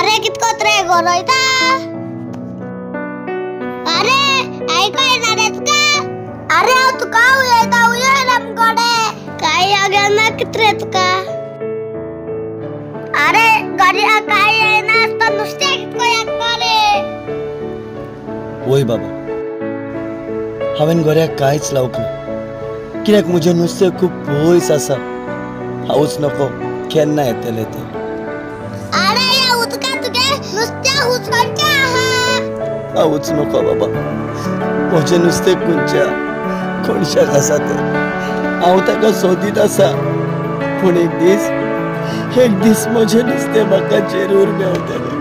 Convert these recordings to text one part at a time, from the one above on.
अरे कितकोत रे गरोयता अरे ऐका येणार आहेस का अरे तू का उयता उयलमकडे काय आगना कितरेत का अरे घरी काय येणार तर नुसते कितको येता रे ओय बाबा हावेन गोऱ्याक कांयच लावक ना कित्याक म्हजें नुस्तें खूब पयस आसा हांवूच नको केन्ना येतले ते अरे या उदका तुगे नुस्त्या हुचकांचे आहा हांवूच नको बाबा म्हजें नुस्तें खंयच्या कोणशाक आसा ते हांव ताका सोदीत आसा पूण एक दीस म्हजें नुस्तें म्हाका जरूर मेवतलें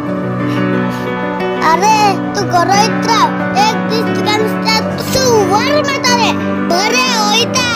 अरे तू गरोयत राव एक दीस तुका नुस्त्या सुवर मेळटले बरें वयता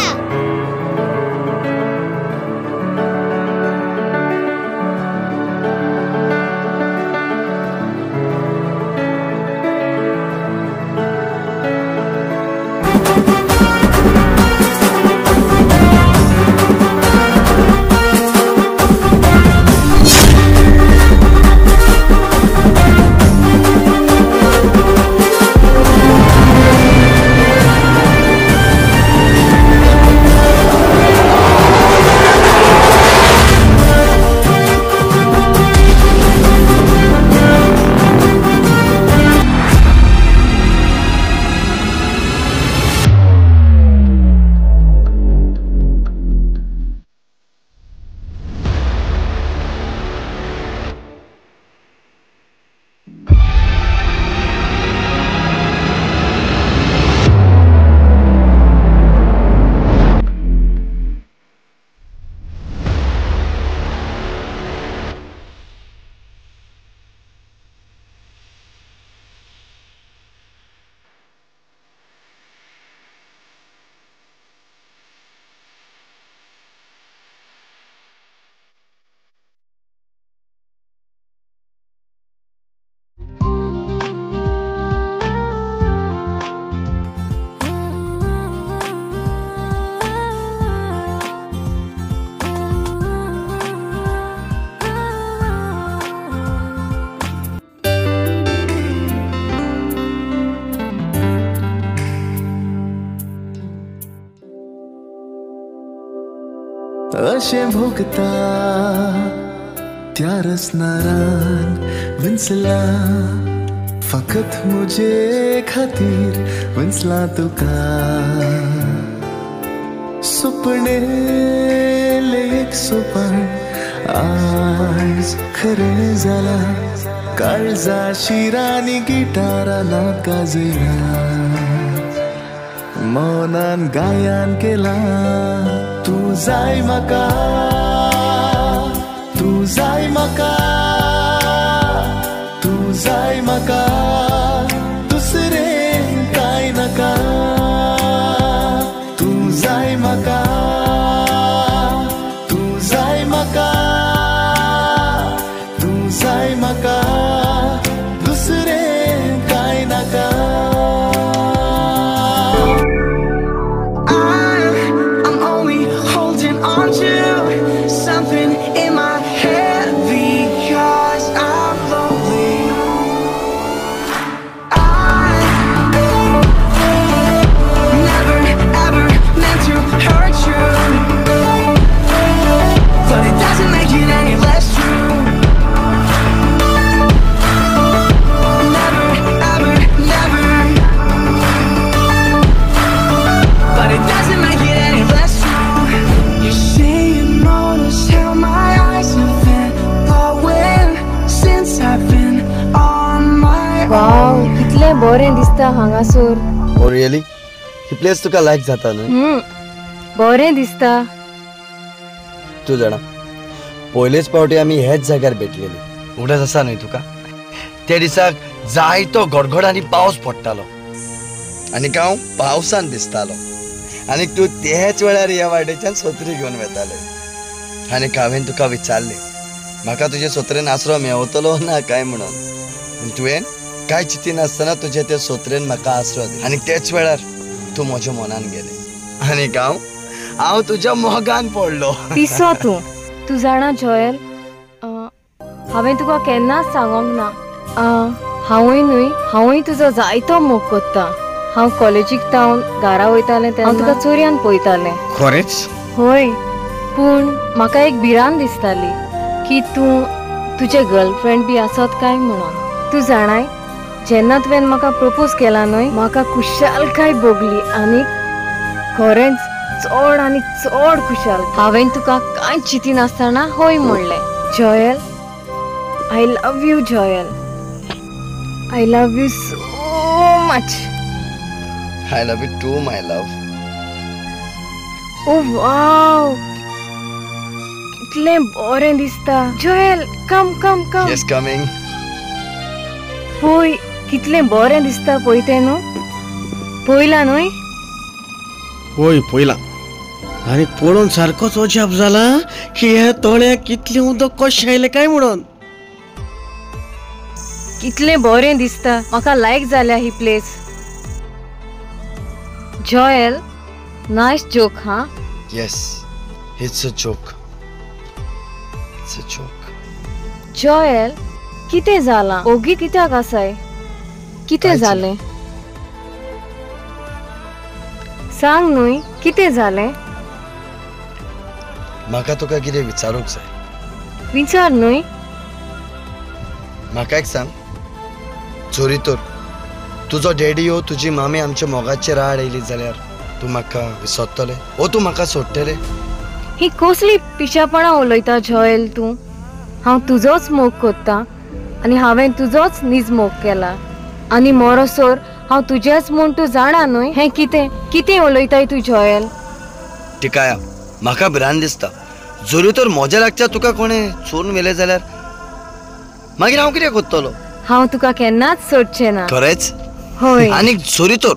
अशें भोगता त्या रसनारान विंचला फकत मुझे खातीर विंचला तुका सुपणे एक सोपान आज खरें जाला काळजा शिरानी गिटारानात गाजयला मौनान गायन केला तू जाय म्हाका तू जाय म्हाका तू जाय म्हाका दुसरें कांय नाका तू जाय म्हाका तू जाय म्हाका तू जाय म्हाका दुसरें कांय नाका Something in my head because I'm lonely. I never ever meant to hurt you, but it doesn't make it any less true. Never ever never, but it doesn't make it any less true. You say how my eyes have been glowing since I've been on my own. Wow, कितले बोरें दिसता हांगासर. Oh really? ही place तुका लायक जाता न्हू? बोरें दिसता. तू जाणा पयलेच पावटी आमी हेच जाग्यार भेटलेली उगडच आसा न्हय तुका त्या दिसाक जायतो गडगड आनी पावस पडटालो आनी हांव पावसान भिजतालो आनी तू तेच वेळार ह्या वाटेच्यान सत्री घेवन वेताले आनी हांवें तुका विचारलें म्हाका तुजे सत्रेन आसरो मेवतलो ना काय म्हणून तुवें कांय चिंतिनासतना तुजे ते सत्रेन म्हाका आसरो दिलो आनी तेच वेळार तू म्हज्या मनान गेलें आनी हांव तुज्या मोगान पडलो. पिसो तू जाणा जॉयल हांवें तुका केन्नाच सांगोंक ना. हांवूय तुजो जायतो मोग कोत्ता. हांव कॉलेजीक तावन घरा वयतालें तेन्ना हांव तुका चोरयान पळयतालें. खरेंच? होय, पूण म्हाका एक भिरांत दिसताली की तूं तुजे गर्लफ्रेंड बी आसत काय म्हणून. तूं जाणाय, जेन्ना तुवें म्हाका प्रपोज केला न्हय, म्हाका खुशालकाय भोगली आनी खरेंच चड आनी चड खुशाल. हांवें तुका कांयच चिंतिनासतना होय म्हणलें. Joel, I love you Joel. I love you so much. I love you too my love. Oh wow, कितलें बरें दिसता. Joel, come come come. Yes, coming. पळय, कितलें बरें दिसता पळय तें न्हू. पळयलां न्हय? होय पळयलां. आनी पळोवन सारकोच अजाप जाला की ह्या तळ्याक कितलें उदक कशें आयलें काय म्हणून. कितलें बरें दिसता. म्हाका लायक जाल्या ही प्लेस. Joel, nice joke. हा, yes, it's a joke. It's a joke. Joel, कितें जालां? ओगी कित्याक आसाय? कितें जालें? सांग न्हय, कितें जालें? म्हाका तुका कितें विचारूंक जाय. विचार न्हय. म्हाका एक सांग, चोरी तर तुजो डॅडी ओ तुजी मामी आमच्या मोगाचेर आड येयली जाल्यार तूं म्हाका विसरतलें ओ तूं म्हाका सोडटलें? ही कसली पिशापणां उलयता जॉयल तूं. हांव तुजोच मोग कोत्ता आनी हांवें तुजोच नीज मोग केला आनी मोरोसोर हांव तुजेच म्हूण तूं जाणा न्हय. हें कितें कितें उलयताय तूं जॉयल? टिकाया, म्हाका भिरांत दिसता. जोरी तर म्हज्या लागच्या तुका कोणें चोरून व्हेलें जाल्यार मागीर हांव कितें कोत्तलो? हांव तुका केन्नाच सोडचें ना. खरेंच? होय. आनी जोरी तर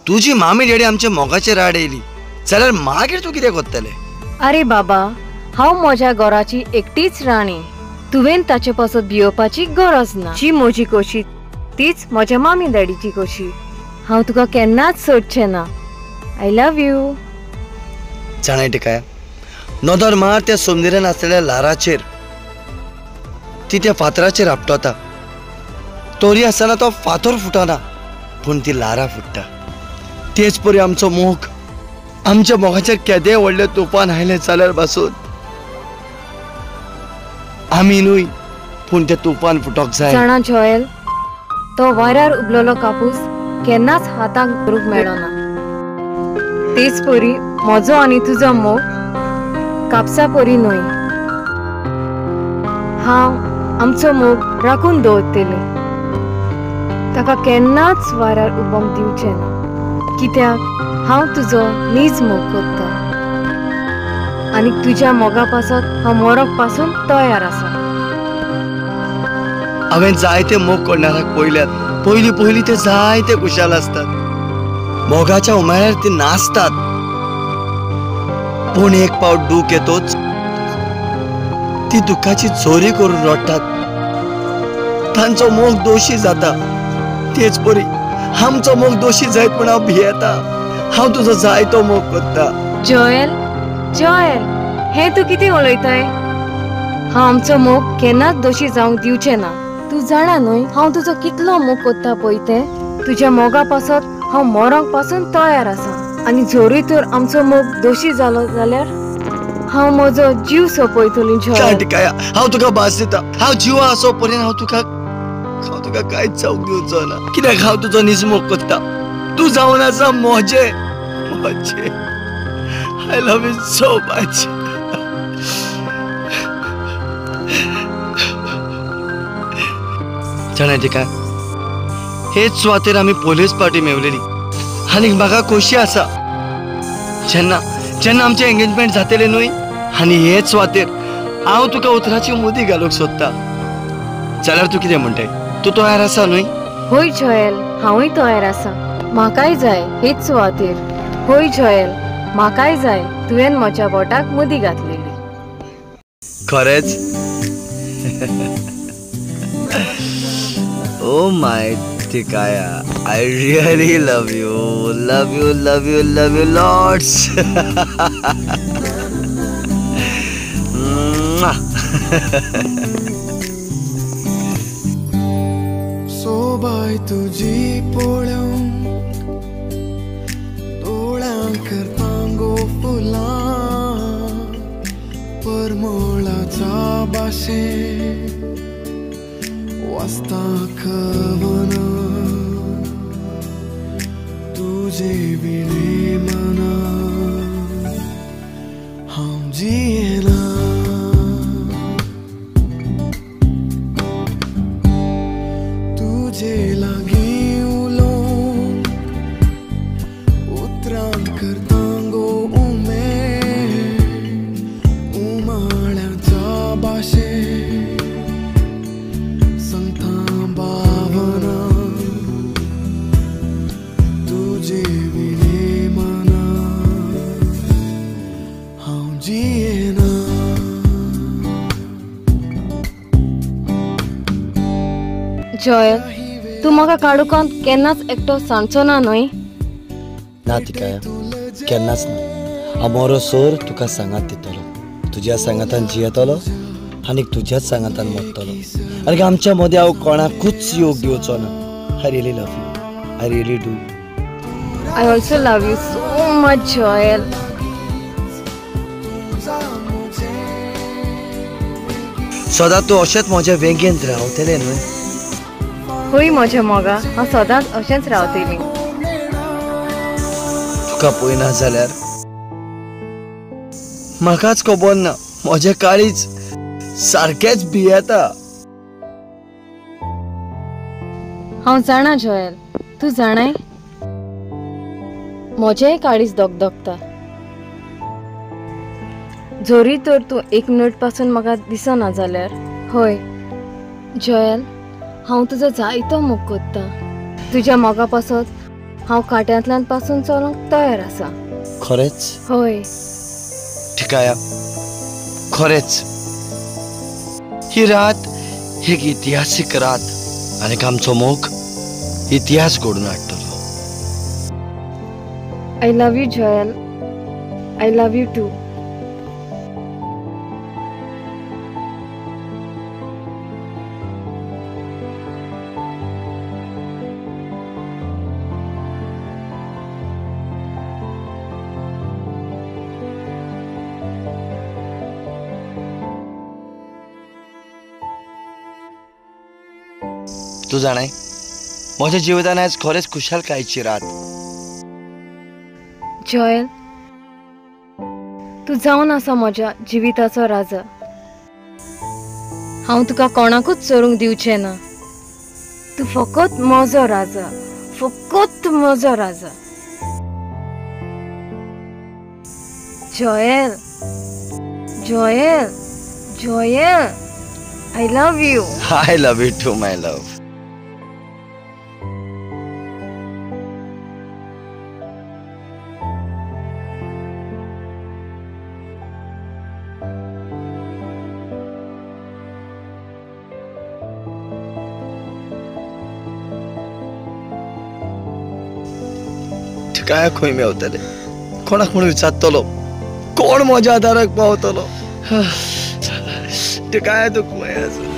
तुजी मामी डॅडी आमच्या मोगाचेर आड येयली जाल्यार मागीर तूं कितें कोत्तलें? अरे बाबा, हांव म्हज्या घराची एकटीच राणी. तुवें ताचे पासत भियोवपाची गरज ना. जी म्हजी खोशी तीच म्हज्या मामी डॅडीची खोशी. हांव तुका केन्नाच सोडचें ना. आय लव यू. जाणाय टिकाया, नदर मार त्या सोमदिरेन आसलेल्या लाराचेर ती त्या फातराचेर आपटता. तोरी आसतना तो फातर फुटना पूण ती लारा फुट्टा. तेच परी आमचो मोग. आमच्या मोगाचेर केदें व्हडलें तुफान आयलें जाल्यार पासून आमी न्हय पूण तें तुफान फुटोंक जाय. जाणा जॉयल, तो वाऱ्यार उबलोलो कापूस केन्नाच हाताक धरूंक मेळना. तेच परी म्हजो आनी तुजो मोग कापसा परी न्हय. हांव आमचो मोग राखून दवरतलें. ताका केन्नाच वाऱ्यार उबोंक दिवचें ना. कित्याक हांव तुजो नीज मोग कोत्ता आनी तुज्या मोगा पासत हांव मरोक पासून तयार आसा. हांवें जायते मोग करणाऱ्याक पळयल्यात. पयलीं ते जायते खुशाल असतात. मोगाच्या उमाळ्यार ते नाचतात. पूण एक पावट दूख येतोच ती दुखाची चोरी करून रडटात. तांचो मोग दोशी जाता. तेच परी आमचो मोग दोशी जायत म्हूण हांव भियेता. हांव तुजो जायतो मोग कोत्ता. जॉयल, जॉयल, हें तूं कितें उलयताय? हांव आमचो मोग केन्नाच दोशी जावंक दिवचें ना. तूं जाणा न्हय हांव तुजो कितलो मोग कोत्ता पळय तें. तुज्या मोगा पासत हांव मरोंक पासून तयार आसा आनी जोरी तर आमचो मोग दोशी जालो जाल्यार हांव म्हजो जीव सोंपयतली. टिकाया, हांव तुका भास दिता. हांव जिवा आसो पर्यंत हांव तुका कांयच जावंक दिवचो ना. कित्याक हांव तुजो नीज मोग कोत्ता. तूं जावन आसा म्हजें. I love you so much. जाणाय टिका, हेच सुवातेर आमी पोलीस पार्टी मेवलेली आनी म्हाका खोशी आसा जेन्ना जेन्ना आमचें एंगेजमेंट जातलें न्हय आनी हेच सुवातेर हांव तुका उतराची मुदी घालूंक सोदता जाल्यार तूं कितें म्हणटाय? तूं तयार आसा न्हय? होय जॉयल, हांवूय तयार आसा. म्हाकाय जाय हेच सुवातेर. होय जॉयल, म्हाकाय जाय तुवें म्हज्या बोटाक मुदी घातलेली. खरेंच? Oh my Tikaya, I really love you, love you, love you, love you lots. बाय तुझी पळोवंक दोळ्यांक करतांगो फुलां परमळाच्या भाशेन वाचता कवना तुजे विणे मना हांव जियेना तुजे लागीं उलोवंक उतरां करतांगो उमेद उमाळ्याच्या भाशेन सांगता भावना तुजे विणे मना हांव जियेना जॉयल तू म्हाका काडूकांत केन्नाच एकटो सांगचो ना न्हय ना तिकाया केन्नाच ना हांव मोरो सोर तुका सांगात दितलो तुज्या सांगातान जियेतलो आनी तुज्याच सांगातान मरतलो आनी आमच्या मदीं हांव कोणाकूच योग दिवचो ना I really love you I really do I also love you so much Joel सदां तूं अशेंच म्हज्या वेगेंत रावतलें न्हय होय म्हज्या मोगा हांव सदांच अशेंच रावतलीं तुका पळयना जाल्यार म्हाकाच खबर ना म्हजें काळीज सारकेंच भियेता हांव जाणा जॉयल तूं जाणाय म्हजेंय काळीज धगधगता जोरी तर तूं एक मिनट पासून म्हाका दिसना जाल्यार होय जॉयल हांव तुजो जायतो मोग कोत्ता तुज्या मोगा पासत हांव काट्यांतल्यान पासून चलोंक तयार आसा खरेंच होय ठिकाया खरेंच ही रात एक इतिहासीक रात आनी आमचो मोग इतिहास घडून हाडटलो I love you Joel I love you too तू जाणाय म्हज्या जिवितान आयज खरेंच खुशालकायेची रात जॉयल तू जावन आसा म्हज्या जिविताचो राजा हांव तुका कोणाकूच चोरूंक दिवचें ना तू फकत म्हजो राजा फकत म्हजो राजा Joel Joel Joel I love you I love you too my love काय खंय मेवतले कोणाक म्हणून विचारतलो कोण म्हज्या आदाराक पावतलो ते काय तू खंय आसा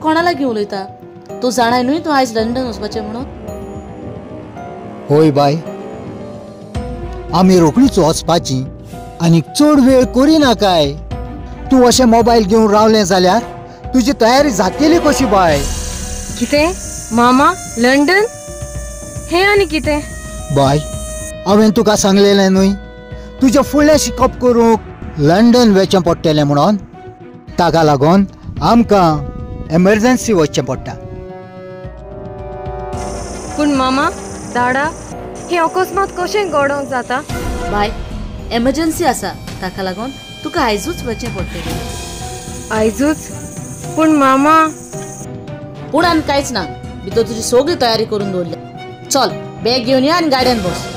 कोणाला घेऊन उलयता तू जाणाय न्हय तू आयज लंडन वचपाचें म्हणून होय बाय आमी रोखडीच वचपाची आनी चड वेळ करिना काय तू अशें मोबायल घेवन रावलें जाल्यार तुजी तयारी जातली कशी बाय कितें मामा लंडन हे आनी कितें बाय हांवें तुका सांगलेलें न्हय तुजें फुडलें शिकप करूंक लंडन वचचें पडटलें म्हणून ताका लागून आमकां एमर्जन्सी वचचें पडटा. पूण मामा दाडा हें अकस्मात कशें घडोंक जाता? बाय एमर्जन्सी आसा ताका लागून तुका आयजूच वचचें पडटलें. आयजूच? पूण मामा पूण आनी कांयच ना. भितर तुजी सगळी तयारी करून दवरल्या. चल बॅग घेवन या आनी गाडयेन बस.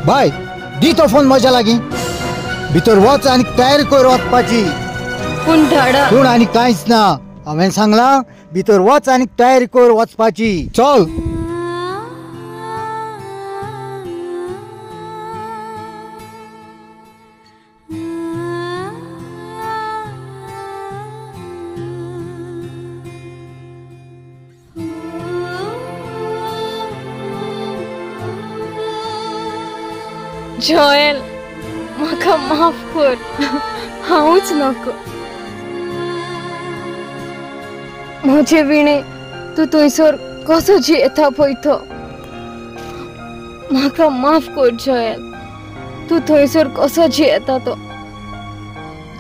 बाय दी तो फोन म्हज्या लागीं. भितर वच आनी तयारी कर वचपाची. पूण दाडा पूण आनी कांयच ना. हांवें सांगलां भितर वच आनी तयारी कर वचपाची. चल. जोएल म्हाका माफ कर. हांवूच नको. म्हजे विणे तूं थंयसर कसो जियेता पळय तो. म्हाका माफ कर जोएल. तूं थंयसर कसो जियेता तो.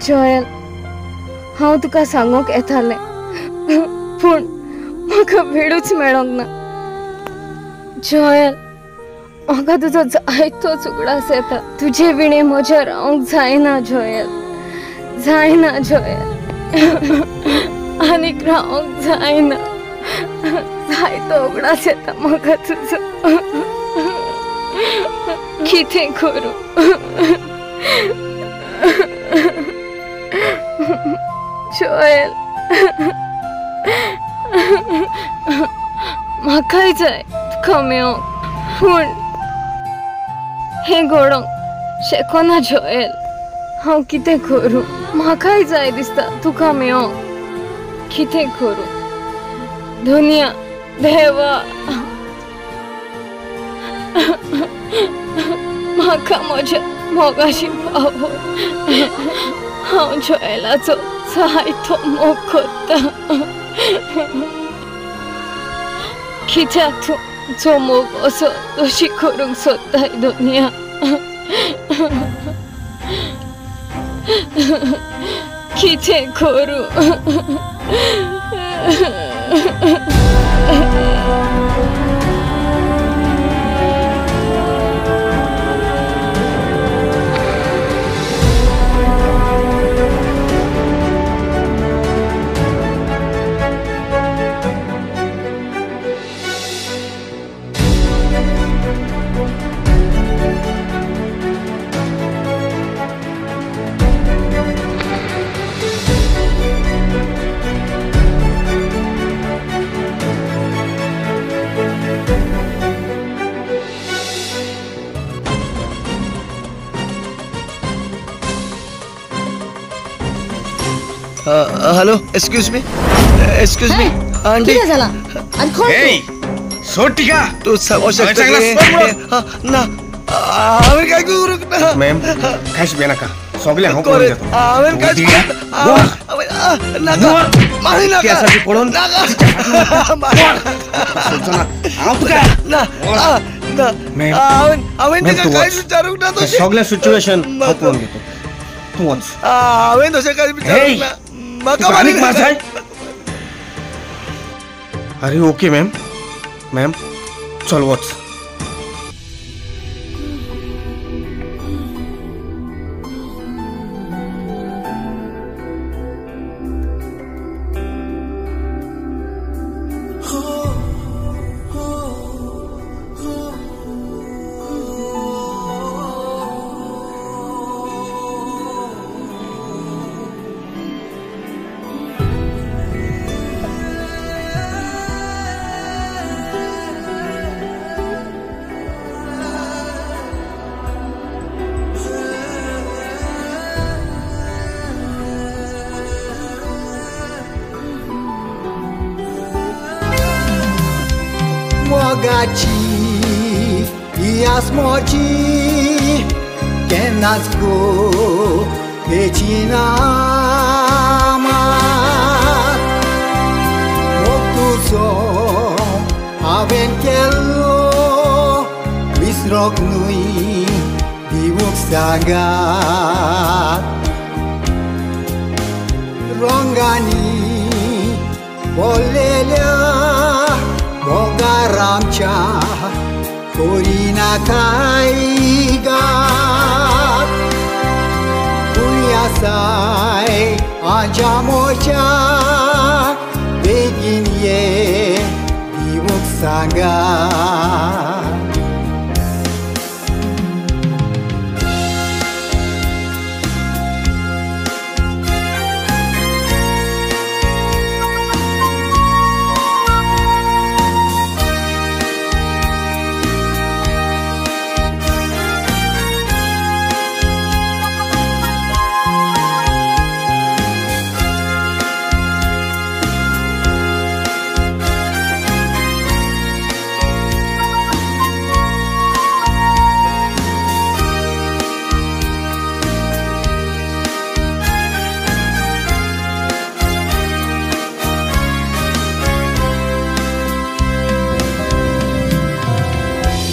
जोएल हांव तुका सांगूंक येतालें पूण म्हाका वेळूच मेळोंक ना. जोएल म्हाका तुजो जायतो उगडास येता. तुजे विणे म्हज्या रावंक जायना जोएल. जायना जोएल. आनीक रावंक जायना. जायतो उगडास येता म्हाका तुजो. कितें करूं? जोएल म्हाकाय जाय तुका मेळोंक पूण हें घडोंक शेकोना जोएल. हांव कितें करूं? म्हाकाय जाय दिसता तुका मेळोंक. कितें करूं? दुनिया देवा म्हाका म्हज्या मोगाशी पावो. हांव जोएलाचो जायतो मोग करता. कित्याक तूं जो मोग असो तशी करूंक सोदताय दुनिया. कितें करूं? Hello excuse me. Excuse me aunty. कितें जालां? आनी खंय सोड टिका. तू सांगू शकता ना हांवें काय करूंक ना. मॅम कांयच भिये नाका. सगळें हांव करून घेतो. हांवें कांयच नाका. मारी नाका. केसाची पळोवन नाका. हांव तुका ना ना हांवें तिका कांयच विचारूंक ना. तशें सगळें सिच्युएशन हांव पळोवन घेतो. तूं वच. हांवें तशें कांय विचारूंक ना. म्हाका मारी नाका. अरे ओके मॅम. मॅम चल वच. मोगाची इयास मोची केन्नाच गो तेची ना मोग तुजो हांवें केल्लो विसरोंक न्हय सांगात रंगांनी बोललेल्या मोगारामच्या कोरीना काय गात दुनियासाय आजा मोच्या बेगीन ये दिवक सांगात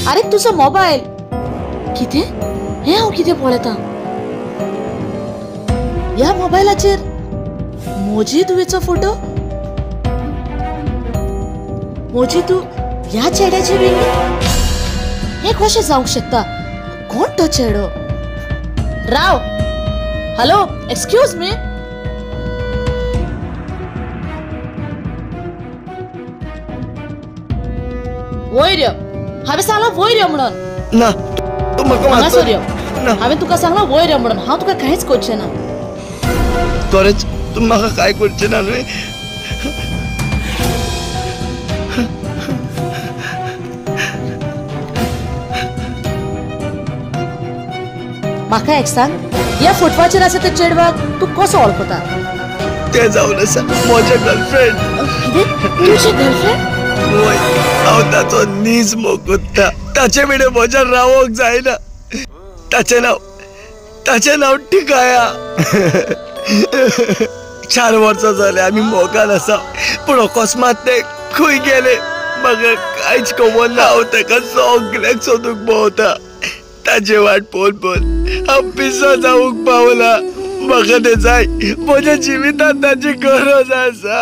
अरे तुझा मोबाईल किती हे हांव किती पळयता ह्या मोबायलाचेर मोजी तुवेचो फोटो मोजी तू ह्या चेड्याची वेगळी हे कशें जावंक शकता कोण तो चेडो राव हॅलो एक्सक्यूज मी वयर यो हांवें सांगला वयर यो म्हणून ना तू म्हाका हांगासर यो ना हांवें तुका सांगला वयर यो म्हणून हांव तुका कांयच करचें ना तोरेच तू म्हाका काय करचें ना न्हय म्हाका एक सांग ह्या फोटवाचेर आसा ते चेडवाक तू कसो वळखता ते जावन आसा म्हजे गर्लफ्रेंड कितें तुजे गर्लफ्रेंड वय हांव ताचो नीज मोगुत्ता ताचे बिडे म्हज्या रावोंक जायना ताचें नांव टिकाया 4 वर्सां जाले आमी मोगान आसा पूण अकस्मात ते खंय गेले म्हाका कांयच खबर ना हांव ताका सगळ्याक सोदूंक भोंवता ताचे वाट पळोवन हांव पिसो जावंक पावला म्हाका ते जाय म्हज्या जिवितांत ताची गरज आसा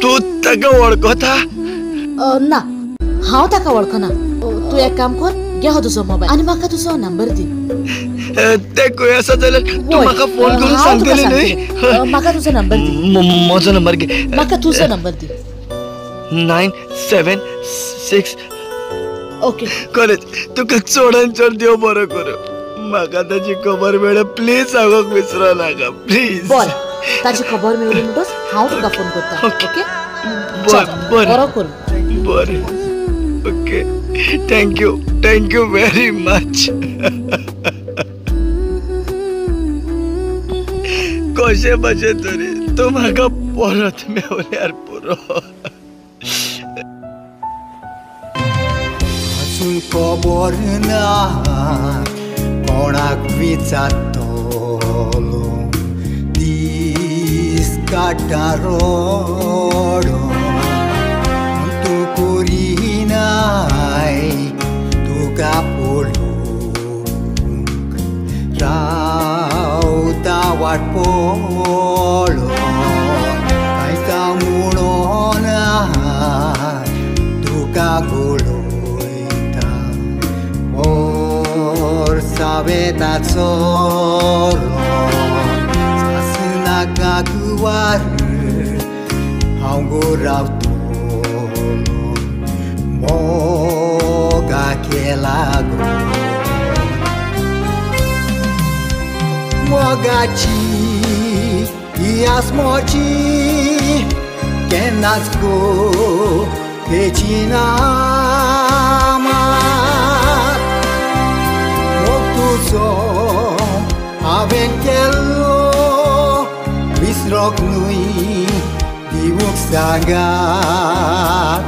तू ताका वळखता ना हांव ताका वळखना तू एक काम कर घे हो तुजो मोबायल आनी म्हाका तुजो नंबर दी ते खंय आसा जाल्यार तू म्हाका फोन करून सांगतली न्हय म्हाका तुजो नंबर दी म्हजो नंबर घे म्हाका तुजो नंबर दी 976 ओके खरेंच तुका चडान चड देव बरो करूं म्हाका ताची खबर मेळ्ळ्या प्लीज सांगूंक विसरो नाका प्लीज बरें ताची खबर मेळ्ळी म्हणटच हांव तुका फोन करता ओके बरो कर बरें ओके थँक्यू व्हेरी मच कशें भाशेन तरी तूं म्हाका परत मेवल्यार पुरो अजून खबर ना कोणाक विचारतलो दीस काटा रोडो तू करिनाय तुका पळोवंक रावता वाट पळोवन कांयचा म्हणून तुका घोळयता वर्सावेताचो सासनाका गुवार हांव गो रावतलो मोगाके लागून मोगाची ही आसमोची केन्नाच गो तेची ना मोग तुजो हांवें केल्लो विसरोंक न्हय दिवूंक सांगात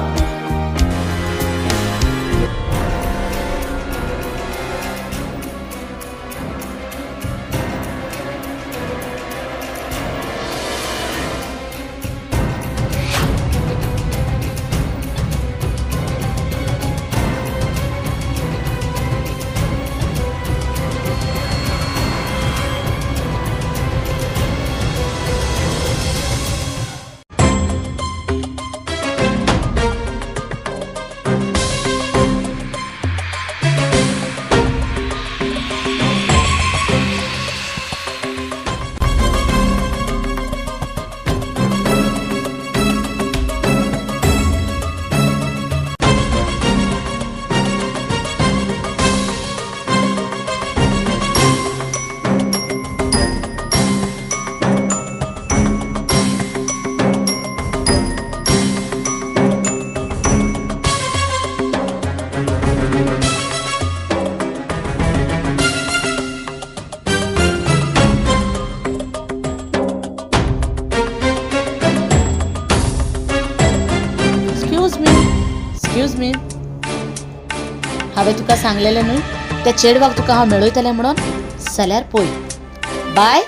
जॅस्मीन हांवें तुका सांगलेलें न्हू त्या चेडवाक तुका हांव मेळयतलें म्हणून जाल्यार पळय बाय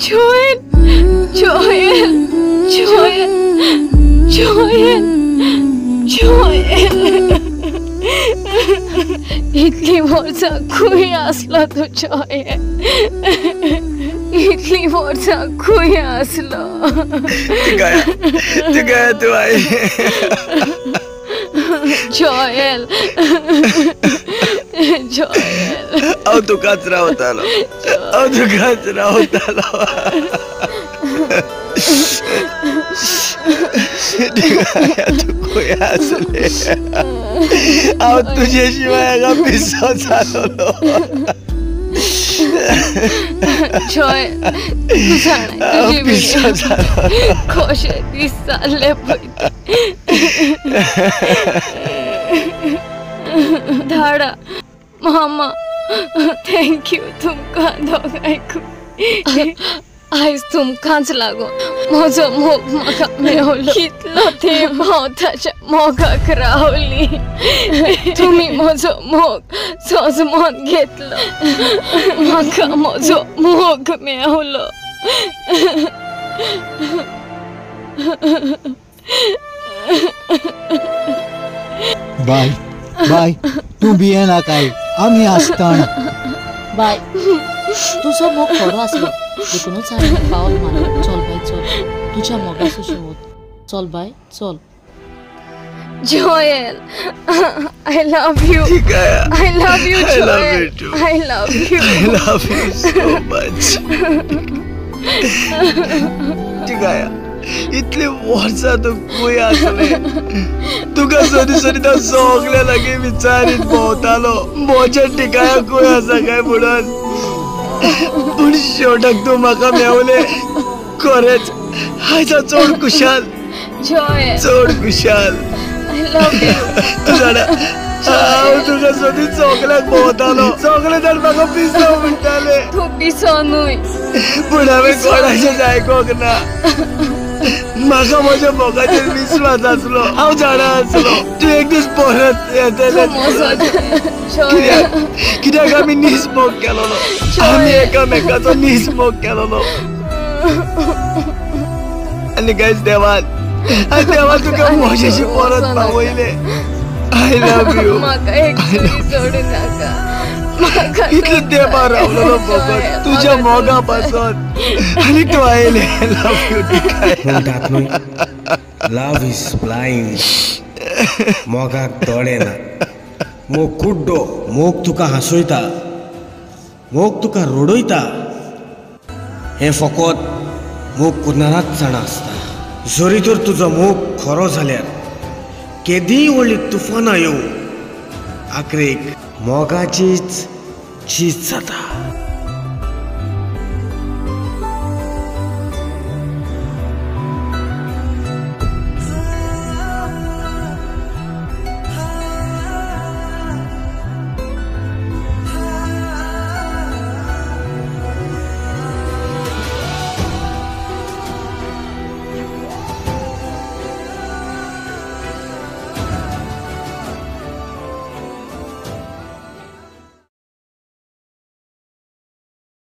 Joel, Joel, Joel, Joel, Joel. इतली वर्सां खंय आसलो तूं Joel? इतली वर्सां खंय आसलो? तिका तू आई Joel, Joel. हांव तुकाच रावतालो हांव तुकाच रावतालो तू खंय आसले हांव तुजे शिवाय हांगा पिसो जालोलो Joel, तूं जाणा तुजी पिसो जालोलो कशे दीस जाल्ले पळय धाडा मामा थँक्यू तुमकां दोगांयकू आयज तुमकांच लागून म्हजो मोग म्हाका मेळलो कितलो तेंप हांव ताच्या मोगाक रावली तुमी म्हजो मोग सजमोन घेतलो म्हाका म्हजो मोग मेळलो बाय बाय तूं भियेना काय आमी आसतना बाय तुजो मोग खरो आसलो देखूनच हांवें पावल मारलो चल बाय चल तुज्या मोगाचो शेवट चल बाय चल Joel, I love you. I love you, Joel. I love you too. I love you. I love you so much. Tigaya, इतली वर्सां तू खंय आसले तुका सदी सदी सगळे लागी विचारीत भोंवतालो मोच्या टिकाया खंय आसा काय म्हणून पूण शेवटाक तू म्हाका मेवले खरेंच आयज चड खुशाल Joel, चड खुशाल I love you. तू जाणा हांव तुका सदी सगळ्याक भोंवतालो सगळे जाण म्हाका पिसो म्हणटाले तूं पिसो न्हय पूण हांवें कोणाचेंच आयकोंक ना म्हाका म्हज्या मोगाचेर विश्वास आसलो हांव जाणा आसलो तूं एक दीस परत येतलें कित्याक आमी निसमोग केलोलो आमी एकामेकाचो निसमोग केलोलो आनी गायज देवान तुका म्हज्याशी परत पावयले आय लव यू म्हाका एक सुरी सोडू नाका म्हाका इतले तेंपार रावलोलो फकत तुज्या मोगा पासून आनी तूं आयले लव यू म्हणटात न्हय लव इज ब्लायंड मोगाक दोळे ना मोग कुड्डो मोग तुका हांसयता मोग तुका रडयता हें फकत मोग कुनाराच जाणा आसता जरी तर तुजो मोग खरो जाल्यार केदीय व्हडली तुफानां येवं आखरेक मोगाचीच चीज जाता